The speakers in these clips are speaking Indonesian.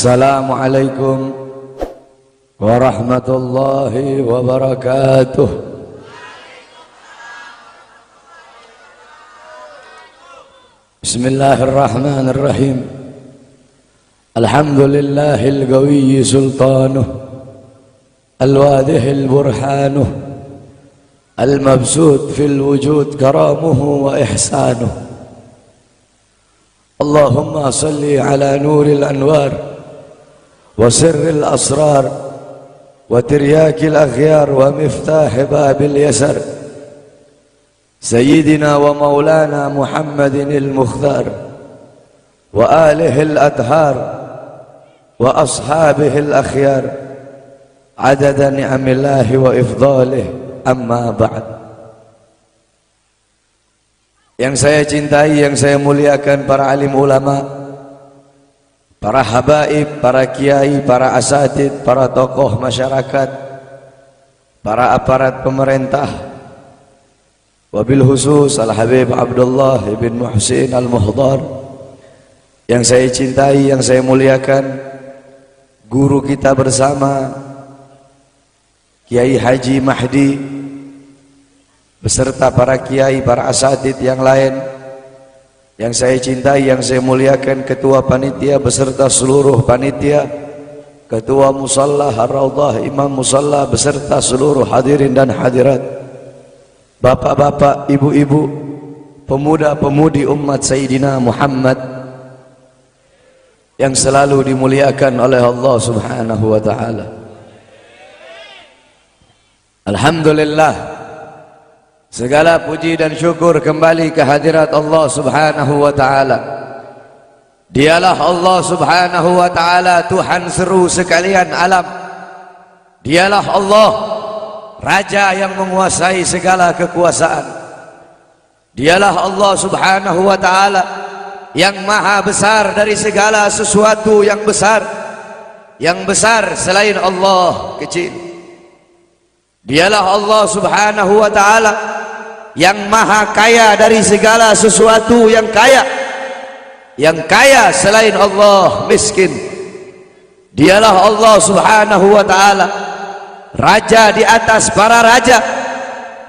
Assalamualaikum warahmatullahi wabarakatuh. Bismillahirrahmanirrahim. Alhamdulillahil qawiyyi sultanuh, al-wadihil burhanuh, al-mabsut fil wujud karamuhu wa ihsanuh. Allahumma salli ala nuril anwar وسر الأسرار وترياك الأخيار ومفتاح باب اليسر سيدنا ومولانا محمد المختار وآله الأطهار وأصحابه الأخيار عدد نعم الله وإفضاله. أما بعد. Yang saya cintai, yang saya muliakan para alim ulama, para habaib, para kiai, para asatid, para tokoh masyarakat, para aparat pemerintah, wabil khusus Al-Habib Abdullah ibn Muhsin Al-Muhdar, yang saya cintai, yang saya muliakan, guru kita bersama Kiai Haji Mahdi beserta para kiai, para asatid yang lain, yang saya cintai, yang saya muliakan, ketua panitia beserta seluruh panitia, ketua musalla Ar-Raudhah, imam musalla beserta seluruh hadirin dan hadirat, bapak-bapak, ibu-ibu, pemuda-pemudi umat Sayyidina Muhammad yang selalu dimuliakan oleh Allah Subhanahu wa ta'ala. Alhamdulillah, segala puji dan syukur kembali ke hadirat Allah Subhanahu wa ta'ala. Dialah Allah Subhanahu wa ta'ala, Tuhan seru sekalian alam. Dialah Allah, Raja yang menguasai segala kekuasaan. Dialah Allah Subhanahu wa ta'ala yang maha besar dari segala sesuatu yang besar. Yang besar selain Allah kecil. Dialah Allah Subhanahu wa ta'ala yang maha kaya dari segala sesuatu yang kaya. Yang kaya selain Allah miskin. Dialah Allah Subhanahu wa ta'ala, Raja di atas para raja.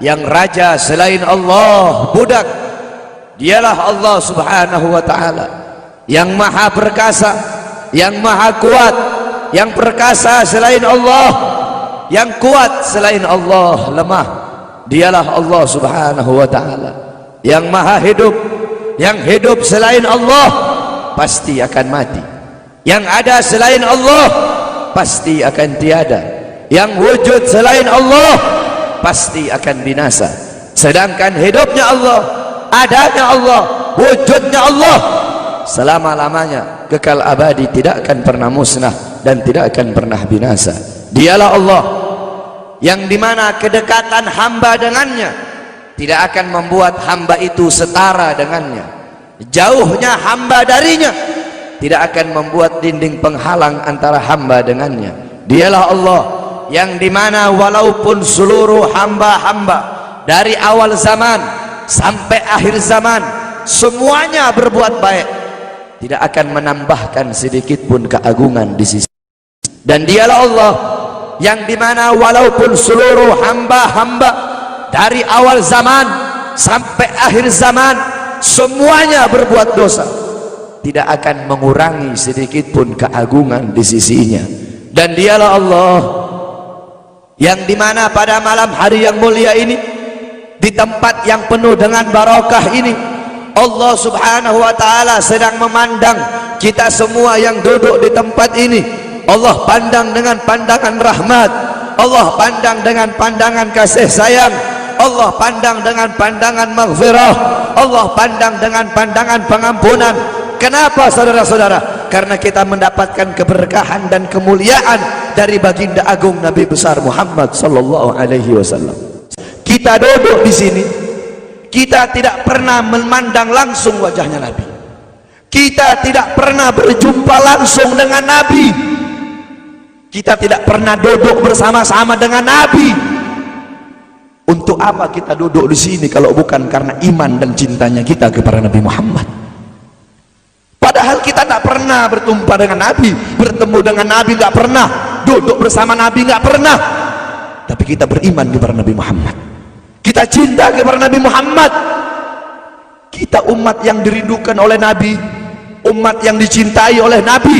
Yang raja selain Allah budak. Dialah Allah Subhanahu wa ta'ala yang maha perkasa, yang maha kuat. Yang perkasa selain Allah, yang kuat selain Allah lemah. Dialah Allah Subhanahu wa ta'ala yang maha hidup. Yang hidup selain Allah pasti akan mati. Yang ada selain Allah pasti akan tiada. Yang wujud selain Allah pasti akan binasa. Sedangkan hidupnya Allah, adanya Allah, wujudnya Allah selama-lamanya, kekal abadi, tidak akan pernah musnah dan tidak akan pernah binasa. Dialah Allah yang dimana kedekatan hamba dengannya tidak akan membuat hamba itu setara dengannya. Jauhnya hamba darinya tidak akan membuat dinding penghalang antara hamba dengannya. Dialah Allah yang dimana walaupun seluruh hamba-hamba dari awal zaman sampai akhir zaman semuanya berbuat baik, tidak akan menambahkan sedikit pun keagungan di sisi. Dan dialah Allah yang dimana walaupun seluruh hamba-hamba dari awal zaman sampai akhir zaman semuanya berbuat dosa, tidak akan mengurangi sedikit pun keagungan di sisinya. Dan dialah Allah yang dimana pada malam hari yang mulia ini, di tempat yang penuh dengan barakah ini, Allah Subhanahu wa ta'ala sedang memandang kita semua yang duduk di tempat ini. Allah pandang dengan pandangan rahmat, Allah pandang dengan pandangan kasih sayang, Allah pandang dengan pandangan maghfirah, Allah pandang dengan pandangan pengampunan. Kenapa saudara-saudara? Karena kita mendapatkan keberkahan dan kemuliaan dari baginda agung Nabi besar Muhammad sallallahu alaihi wasallam. Kita duduk di sini, kita tidak pernah memandang langsung wajahnya Nabi. Kita tidak pernah berjumpa langsung dengan Nabi. Kita tidak pernah duduk bersama-sama dengan Nabi. Untuk apa kita duduk di sini kalau bukan karena iman dan cintanya kita kepada Nabi Muhammad? Padahal kita tidak pernah berjumpa dengan Nabi, bertemu dengan Nabi nggak pernah, duduk bersama Nabi nggak pernah. Tapi kita beriman kepada Nabi Muhammad. Kita cinta kepada Nabi Muhammad. Kita umat yang dirindukan oleh Nabi, umat yang dicintai oleh Nabi.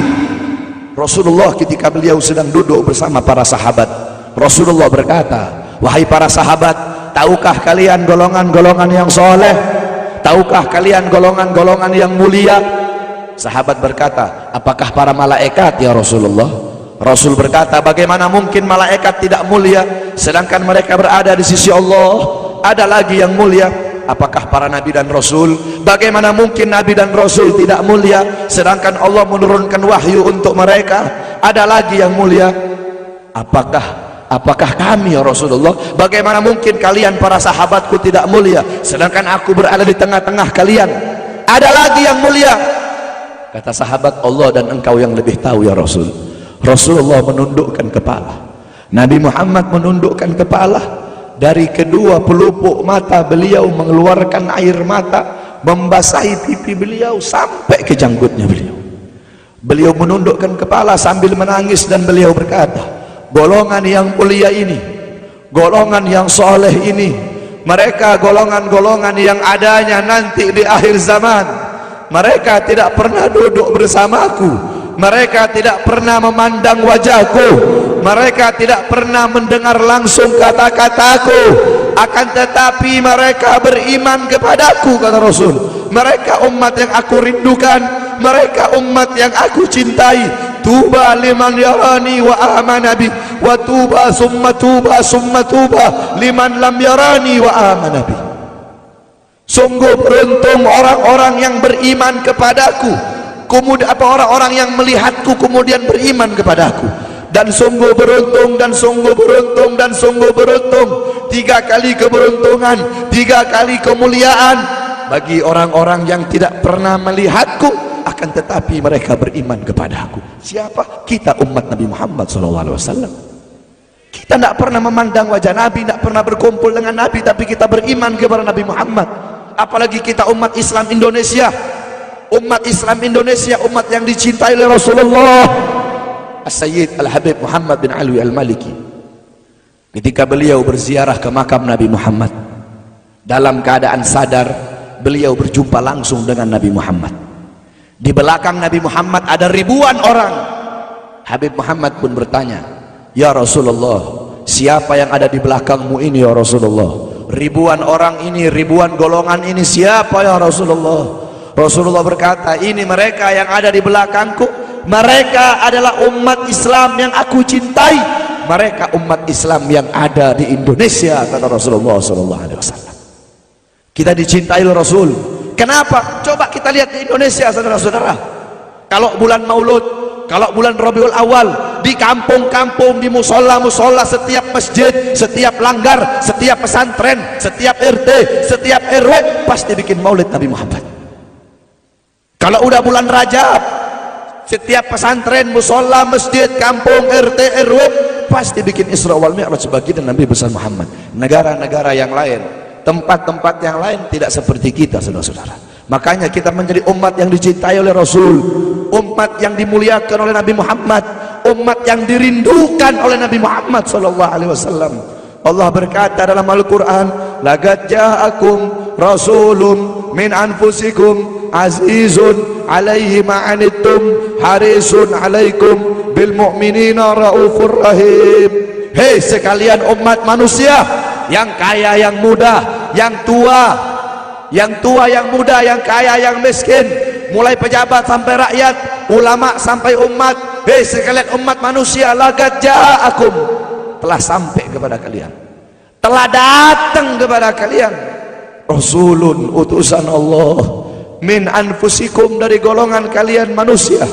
Rasulullah ketika beliau sedang duduk bersama para sahabat, Rasulullah berkata, wahai para sahabat, tahukah kalian golongan-golongan yang soleh? Tahukah kalian golongan-golongan yang mulia? Sahabat berkata, apakah para malaikat ya Rasulullah? Rasul berkata, bagaimana mungkin malaikat tidak mulia sedangkan mereka berada di sisi Allah? Ada lagi yang mulia. Apakah para nabi dan rasul? Bagaimana mungkin nabi dan rasul tidak mulia sedangkan Allah menurunkan wahyu untuk mereka? Ada lagi yang mulia. Apakah kami ya Rasulullah? Bagaimana mungkin kalian para sahabatku tidak mulia sedangkan aku berada di tengah-tengah kalian? Ada lagi yang mulia. Kata sahabat, Allah dan engkau yang lebih tahu ya Rasul. Rasulullah menundukkan kepala, Nabi Muhammad menundukkan kepala. Dari kedua pelupuk mata beliau mengeluarkan air mata, membasahi pipi beliau sampai ke janggutnya beliau. Beliau menundukkan kepala sambil menangis dan beliau berkata, golongan yang mulia ini, golongan yang soleh ini, mereka golongan-golongan yang adanya nanti di akhir zaman. Mereka tidak pernah duduk bersamaku, mereka tidak pernah memandang wajahku, mereka tidak pernah mendengar langsung kata-kataku, akan tetapi mereka beriman kepadaku, kata Rasul. Mereka umat yang aku rindukan, mereka umat yang aku cintai. Tuba liman yarani wa amana bi, wa tuba summa tuba summa tuba liman lam yarani wa amana bi. Sungguh beruntung orang-orang yang beriman kepadaku, kemudian orang-orang yang melihatku kemudian beriman kepadaku. Dan sungguh beruntung, dan sungguh beruntung, dan sungguh beruntung. 3 kali keberuntungan, 3 kali kemuliaan bagi orang-orang yang tidak pernah melihatku akan tetapi mereka beriman kepadaku. Siapa? Kita umat Nabi Muhammad SAW. Kita tidak pernah memandang wajah Nabi, tidak pernah berkumpul dengan Nabi, tapi kita beriman kepada Nabi Muhammad. Apalagi kita umat Islam Indonesia, umat Islam Indonesia, umat yang dicintai oleh Rasulullah. As-Sayyid Al-Habib Muhammad bin Alwi Al-Maliki, ketika beliau berziarah ke makam Nabi Muhammad, dalam keadaan sadar beliau berjumpa langsung dengan Nabi Muhammad. Di belakang Nabi Muhammad ada ribuan orang. Habib Muhammad pun bertanya, ya Rasulullah, siapa yang ada di belakangmu ini ya Rasulullah? Ribuan orang ini, ribuan golongan ini, siapa ya Rasulullah? Rasulullah berkata, ini mereka yang ada di belakangku, mereka adalah umat Islam yang aku cintai, mereka umat Islam yang ada di Indonesia, kata Rasulullah SAW. Kita dicintai oleh Rasul. Kenapa? Coba kita lihat di Indonesia, saudara-saudara. Kalau bulan Maulud, kalau bulan Rabiul Awal, di kampung-kampung, di musola-musola, setiap masjid, setiap langgar, setiap pesantren, setiap RT, setiap RW pasti bikin maulid Nabi Muhammad. Kalau udah bulan Rajab, setiap pesantren, musola, masjid, kampung, RT, RW pasti bikin Isra wal Mi'raj sebagai Nabi besar Muhammad. Negara-negara yang lain, tempat-tempat yang lain tidak seperti kita, saudara-saudara. Makanya kita menjadi umat yang dicintai oleh Rasul, umat yang dimuliakan oleh Nabi Muhammad, umat yang dirindukan oleh Nabi Muhammad SAW. Allah berkata dalam Al-Quran, laqad ja'akum rasulun min anfusikum azizun alaihi ma'anittum harisun alaikum bil mu'minina raufur rahim. Hei sekalian umat manusia, yang kaya, yang muda, yang tua, yang muda, yang kaya, yang miskin, mulai pejabat sampai rakyat, ulama sampai umat. Hei sekalian umat manusia, laqad ja'akum, telah sampai kepada kalian, telah datang kepada kalian rasulun, utusan Allah, min anfusikum, dari golongan kalian manusia,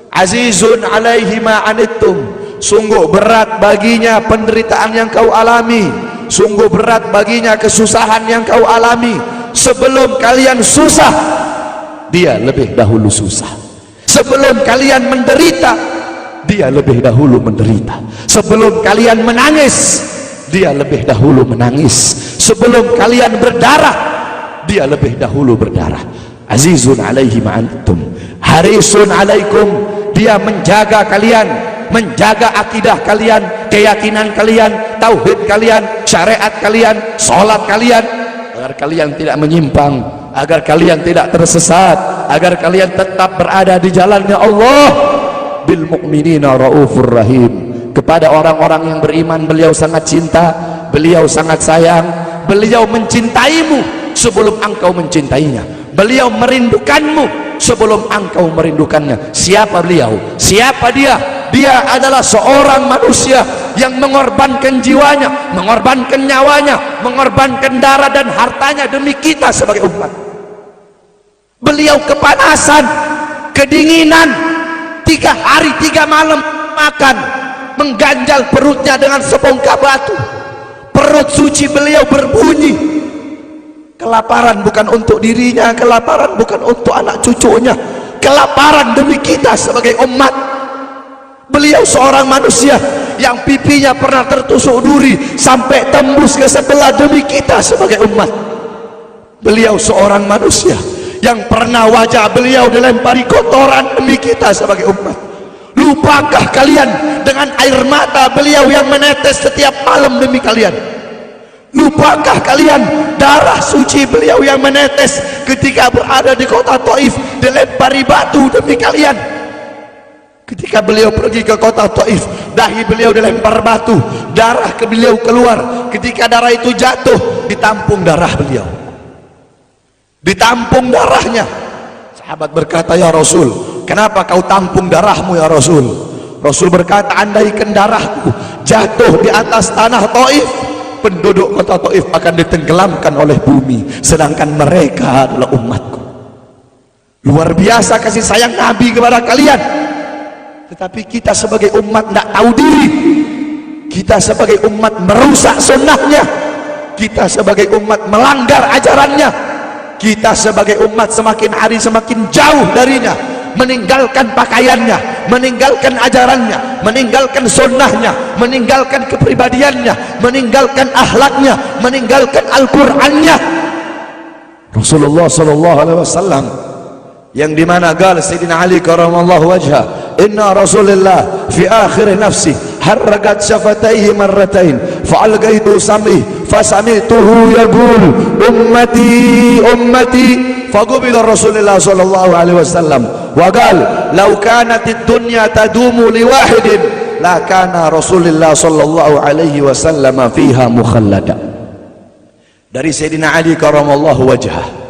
azizun alaihi ma'anittum, sungguh berat baginya penderitaan yang kau alami, sungguh berat baginya kesusahan yang kau alami. Sebelum kalian susah, dia lebih dahulu susah. Sebelum kalian menderita, dia lebih dahulu menderita. Sebelum kalian menangis, dia lebih dahulu menangis. Sebelum kalian berdarah, dia lebih dahulu berdarah. Azizun alaihi ma'antum harisun alaikum, dia menjaga kalian, menjaga akidah kalian, keyakinan kalian, tauhid kalian, syariat kalian, sholat kalian, agar kalian tidak menyimpang, agar kalian tidak tersesat, agar kalian tetap berada di jalannya Allah. Bil mu'minina raufur rahim, kepada orang-orang yang beriman beliau sangat cinta, beliau sangat sayang, beliau mencintaimu sebelum engkau mencintainya, beliau merindukanmu sebelum engkau merindukannya. Siapa beliau? Siapa dia? Dia adalah seorang manusia yang mengorbankan jiwanya, mengorbankan nyawanya, mengorbankan darah dan hartanya demi kita sebagai umat. Beliau kepanasan, kedinginan, 3 hari 3 malam makan, mengganjal perutnya dengan sebongkah batu. Perut suci beliau berbunyi. Kelaparan bukan untuk dirinya, kelaparan bukan untuk anak cucunya, kelaparan demi kita sebagai umat. Beliau seorang manusia yang pipinya pernah tertusuk duri sampai tembus ke sebelah demi kita sebagai umat. Beliau seorang manusia yang pernah wajah beliau dilempari kotoran demi kita sebagai umat. Lupakah kalian dengan air mata beliau yang menetes setiap malam demi kalian? Lupakah kalian darah suci beliau yang menetes ketika berada di kota Taif, dilempari batu demi kalian? Ketika beliau pergi ke kota Taif, dahi beliau dilempar batu, darah ke beliau keluar. Ketika darah itu jatuh, ditampung darah beliau, ditampung darahnya. Sahabat berkata, ya Rasul, kenapa kau tampung darahmu ya Rasul? Rasul berkata, andaikan darahku jatuh di atas tanah Taif, penduduk kota Taif akan ditenggelamkan oleh bumi, sedangkan mereka adalah umatku. Luar biasa kasih sayang Nabi kepada kalian. Tetapi kita sebagai umat tidak tahu diri. Kita sebagai umat merusak sunnahnya. Kita sebagai umat melanggar ajarannya. Kita sebagai umat semakin hari semakin jauh darinya, meninggalkan pakaiannya, meninggalkan ajarannya, meninggalkan sunnahnya, meninggalkan kepribadiannya, meninggalkan akhlaknya, meninggalkan Al-Qur'annya. Rasulullah sallallahu alaihi wasallam yang dimana gal Sayyidina Ali karamallahu wajhah, inna Rasulullah fi akhir nafsi harragat syafataihi marratain fa'algaitu sam'i fasami'tuhu yaqul ummati ummati faqubila Rasulullah sallallahu alaihi wasallam wa qala law kanat ad-dunya tadumu li wahidin la kana Rasulullah sallallahu alaihi wasallam fiha mukhallada. Dari Sayyidina Ali karamallahu wajhah,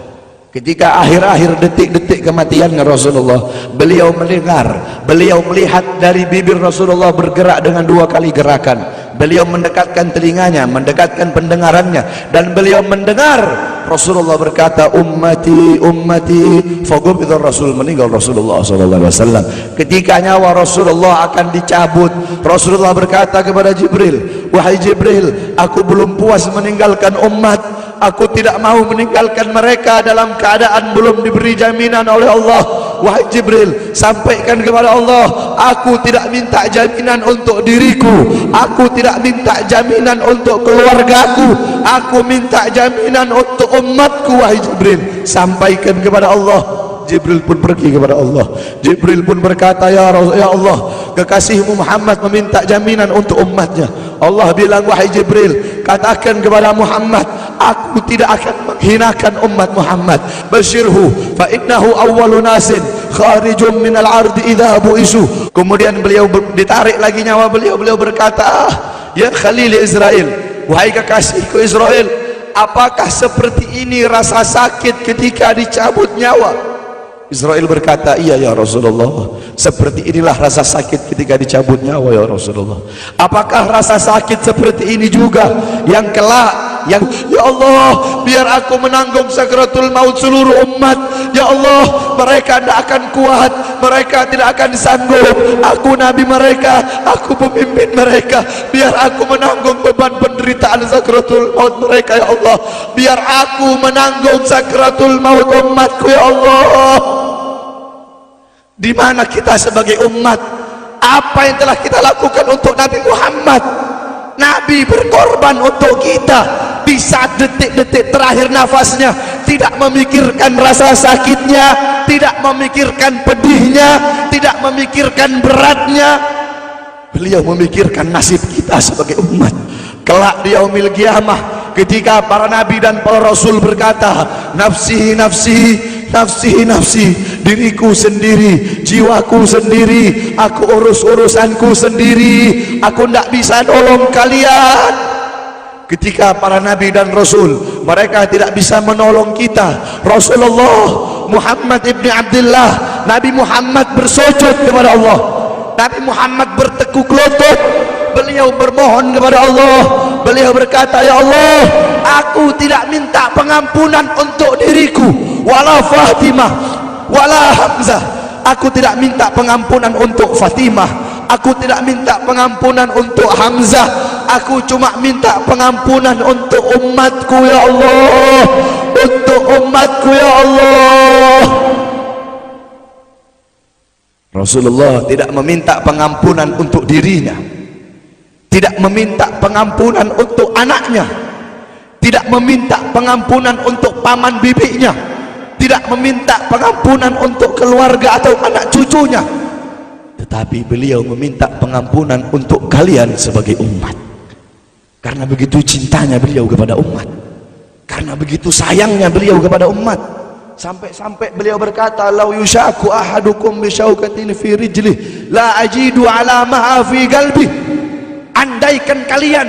ketika akhir-akhir detik-detik kematiannya Rasulullah, beliau mendengar, beliau melihat dari bibir Rasulullah bergerak dengan 2 kali gerakan. Beliau mendekatkan telinganya, mendekatkan pendengarannya, dan beliau mendengar Rasulullah berkata, ummati ummati, faqubidar Rasul, meninggal Rasulullah sallallahu alaihi wasallam. Ketika nyawa Rasulullah akan dicabut, Rasulullah berkata kepada Jibril, wahai Jibril, aku belum puas meninggalkan umat, aku tidak mau meninggalkan mereka dalam keadaan belum diberi jaminan oleh Allah. Wahai Jibril, sampaikan kepada Allah, aku tidak minta jaminan untuk diriku, aku tidak minta jaminan untuk keluargaku, aku minta jaminan untuk umatku. Wahai Jibril, sampaikan kepada Allah. Jibril pun pergi kepada Allah. Jibril pun berkata, ya Allah, kekasihmu Muhammad meminta jaminan untuk umatnya. Allah bilang, wahai Jibril, katakan kepada Muhammad, aku tidak akan menghinakan umat Muhammad. Basyirhu fa innahu awwalu nasin kharijum minal ardi idza bu'isu. Kemudian beliau ditarik lagi nyawa beliau. Beliau berkata, ya Khalil Israel, wahai kekasihku Israel, apakah seperti ini rasa sakit ketika dicabut nyawa? Israel berkata, iya ya Rasulullah, seperti inilah rasa sakit ketika dicabut nyawa ya Rasulullah. Apakah rasa sakit seperti ini juga yang kelak, yang ya Allah, biar aku menanggung sakratul maut seluruh umat. Ya Allah, mereka tidak akan kuat, mereka tidak akan sanggup. Aku nabi mereka, aku pemimpin mereka, biar aku menanggung beban penderitaan sakratul maut mereka ya Allah. Biar aku menanggung sakratul maut umatku ya Allah. Di mana kita sebagai umat, apa yang telah kita lakukan untuk Nabi Muhammad? Nabi berkorban untuk kita di saat detik-detik terakhir nafasnya, tidak memikirkan rasa sakitnya, tidak memikirkan pedihnya, tidak memikirkan beratnya. Beliau memikirkan nasib kita sebagai umat. Kelak di yaumil qiyamah, ketika para nabi dan para rasul berkata, nafsi nafsi nafsi nafsi, diriku sendiri, jiwaku sendiri, aku urus urusanku sendiri, aku tidak bisa nolong kalian. Ketika para nabi dan rasul mereka tidak bisa menolong kita, Rasulullah Muhammad ibn Abdullah, Nabi Muhammad bersujud kepada Allah, Nabi Muhammad bertekuk lutut, beliau bermohon kepada Allah. Beliau berkata, ya Allah, aku tidak minta pengampunan untuk diriku, wala Fatimah wala Hamzah. Aku tidak minta pengampunan untuk Fatimah, aku tidak minta pengampunan untuk Hamzah, aku cuma minta pengampunan untuk umatku ya Allah, untuk umatku ya Allah. Rasulullah tidak meminta pengampunan untuk dirinya, tidak meminta pengampunan untuk anaknya, tidak meminta pengampunan untuk paman bibinya, tidak meminta pengampunan untuk keluarga atau anak cucunya, tetapi beliau meminta pengampunan untuk kalian sebagai umat. Karena begitu cintanya beliau kepada umat, karena begitu sayangnya beliau kepada umat, sampai-sampai beliau berkata, lau yushaku ahadukum bisyaukatin fi rijlih la ajidu alamaha fi qalbi. Andaikan kalian,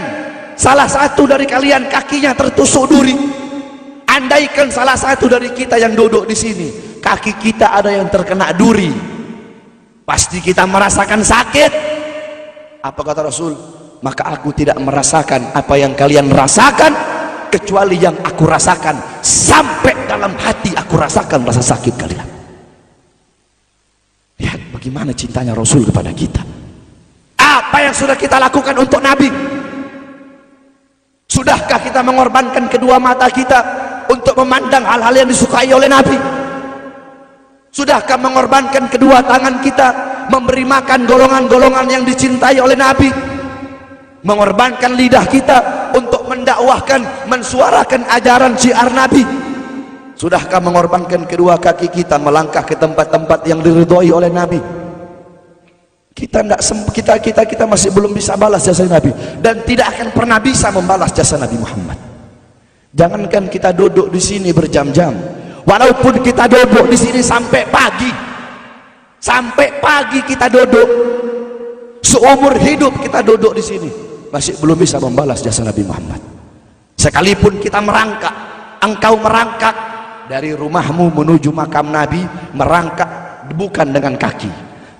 salah satu dari kalian kakinya tertusuk duri, andaikan salah satu dari kita yang duduk di sini kaki kita ada yang terkena duri, pasti kita merasakan sakit. Apa kata Rasul? Maka aku tidak merasakan apa yang kalian rasakan, kecuali yang aku rasakan sampai dalam hati aku rasakan rasa sakit kalian. Lihat bagaimana cintanya Rasul kepada kita. Apa yang sudah kita lakukan untuk Nabi? Sudahkah kita mengorbankan kedua mata kita untuk memandang hal-hal yang disukai oleh Nabi? Sudahkah mengorbankan kedua tangan kita memberi makan golongan-golongan yang dicintai oleh Nabi? Mengorbankan lidah kita untuk mendakwahkan, mensuarakan ajaran syiar Nabi? Sudahkah mengorbankan kedua kaki kita melangkah ke tempat-tempat yang diridhoi oleh Nabi? Kita masih belum bisa balas jasa Nabi, dan tidak akan pernah bisa membalas jasa Nabi Muhammad. Jangankan kita duduk di sini berjam-jam, walaupun kita duduk di sini sampai pagi kita duduk, seumur hidup kita duduk di sini, masih belum bisa membalas jasa Nabi Muhammad. Sekalipun kita merangkak, engkau merangkak dari rumahmu menuju makam Nabi, merangkak bukan dengan kaki,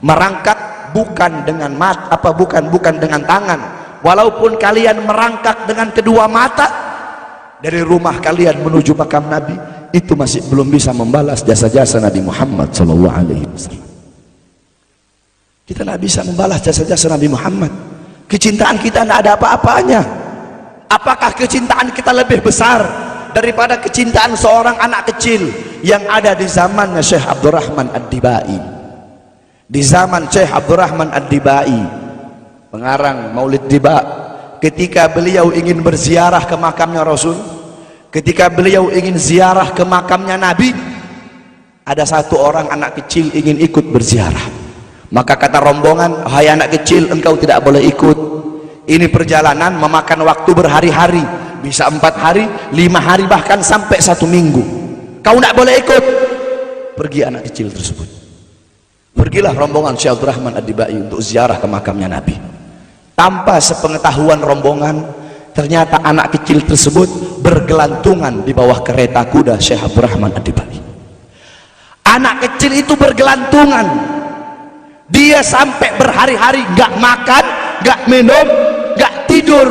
merangkak bukan dengan mata, bukan dengan tangan. Walaupun kalian merangkak dengan kedua mata dari rumah kalian menuju makam Nabi, itu masih belum bisa membalas jasa-jasa Nabi Muhammad SAW. Kita tidak bisa membalas jasa-jasa Nabi Muhammad. Kecintaan kita tidak ada apa-apanya. Apakah kecintaan kita lebih besar daripada kecintaan seorang anak kecil yang ada di zamannya Syekh Abdurrahman Ad-Dibai? Di zaman Syekh Abdurrahman Ad-Dibai, pengarang Maulid Diba, ketika beliau ingin berziarah ke makamnya Rasul, ketika beliau ingin ziarah ke makamnya Nabi, ada satu orang anak kecil ingin ikut berziarah. Maka kata rombongan, hai anak kecil, engkau tidak boleh ikut. Ini perjalanan memakan waktu berhari-hari, bisa 4 hari, 5 hari, bahkan sampai 1 minggu. Kau tidak boleh ikut. Pergi anak kecil tersebut. Pergilah rombongan Syekh Abdurrahman Ad-Dibai untuk ziarah ke makamnya Nabi. Tanpa sepengetahuan rombongan, ternyata anak kecil tersebut bergelantungan di bawah kereta kuda Syekh Abdurrahman Ad-Dibai. Anak kecil itu bergelantungan. Dia sampai berhari-hari gak makan, gak minum, gak tidur.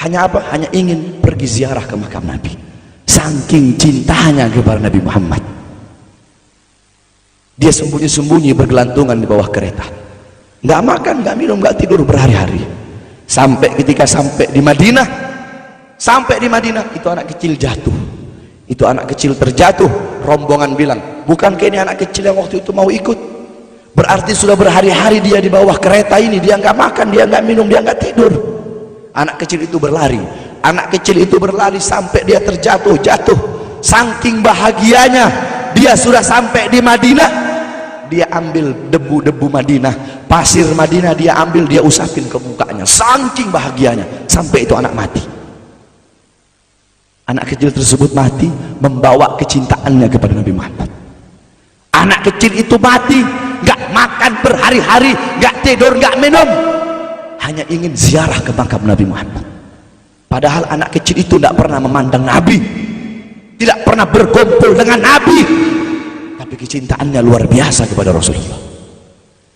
Hanya apa? Hanya ingin pergi ziarah ke makam Nabi. Saking cintanya kepada Nabi Muhammad, dia sembunyi-sembunyi bergelantungan di bawah kereta, nggak makan, nggak minum, nggak tidur berhari-hari. Sampai ketika sampai di Madinah, itu anak kecil jatuh. Itu anak kecil terjatuh. Rombongan bilang, bukan kayak ini anak kecil yang waktu itu mau ikut? Berarti sudah berhari-hari dia di bawah kereta ini, dia nggak makan, dia nggak minum, dia nggak tidur. Anak kecil itu berlari. Anak kecil itu berlari sampai dia jatuh. Saking bahagianya dia sudah sampai di Madinah, dia ambil debu-debu Madinah, pasir Madinah, dia ambil, dia usapin ke mukanya, saking bahagianya, sampai itu anak mati. Anak kecil tersebut mati membawa kecintaannya kepada Nabi Muhammad. Anak kecil itu mati, gak makan berhari-hari, gak tidur, gak minum, hanya ingin ziarah ke makam Nabi Muhammad. Padahal anak kecil itu tidak pernah memandang Nabi, tidak pernah berkumpul dengan Nabi, tapi kecintaannya luar biasa kepada Rasulullah.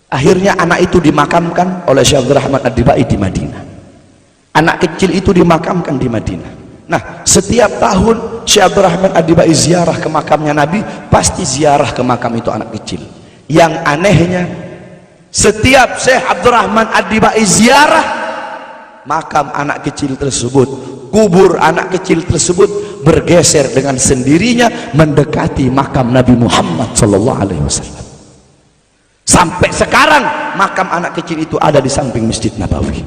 Akhirnya anak itu dimakamkan oleh Syekh Abdurrahman Ad-Dibai di Madinah. Anak kecil itu dimakamkan di Madinah. Nah, setiap tahun Syekh Abdurrahman Ad-Dibai ziarah ke makamnya Nabi, pasti ziarah ke makam itu anak kecil. Yang anehnya, setiap Syekh Abdurrahman Ad-Dibai ziarah, makam anak kecil tersebut, kubur anak kecil tersebut bergeser dengan sendirinya mendekati makam Nabi Muhammad SAW. Sampai sekarang makam anak kecil itu ada di samping Masjid Nabawi.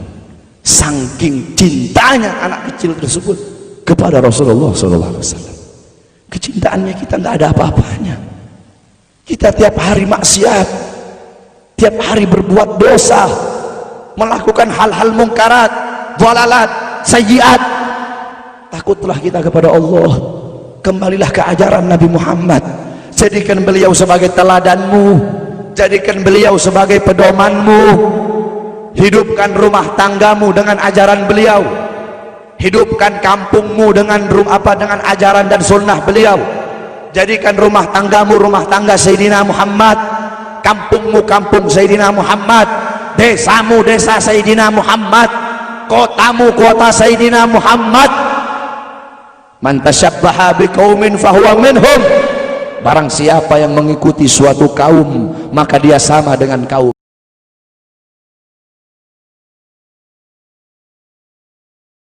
Saking cintanya anak kecil tersebut kepada Rasulullah SAW. Kecintaannya kita nggak ada apa-apanya. Kita tiap hari maksiat, tiap hari berbuat dosa, melakukan hal-hal mungkarat, dhalalat, sayyiat. Takutlah kita kepada Allah. Kembalilah ke ajaran Nabi Muhammad. Jadikan beliau sebagai teladanmu, jadikan beliau sebagai pedomanmu. Hidupkan rumah tanggamu dengan ajaran beliau, hidupkan kampungmu dengan dengan ajaran dan sunnah beliau. Jadikan rumah tanggamu rumah tangga Sayyidina Muhammad, kampungmu kampung Sayyidina Muhammad, desamu desa Sayyidina Muhammad, kotamu kota Sayyidina Muhammad. Man tasyabbaha biqaumin fahuwa minhum. Barang siapa yang mengikuti suatu kaum, maka dia sama dengan kaum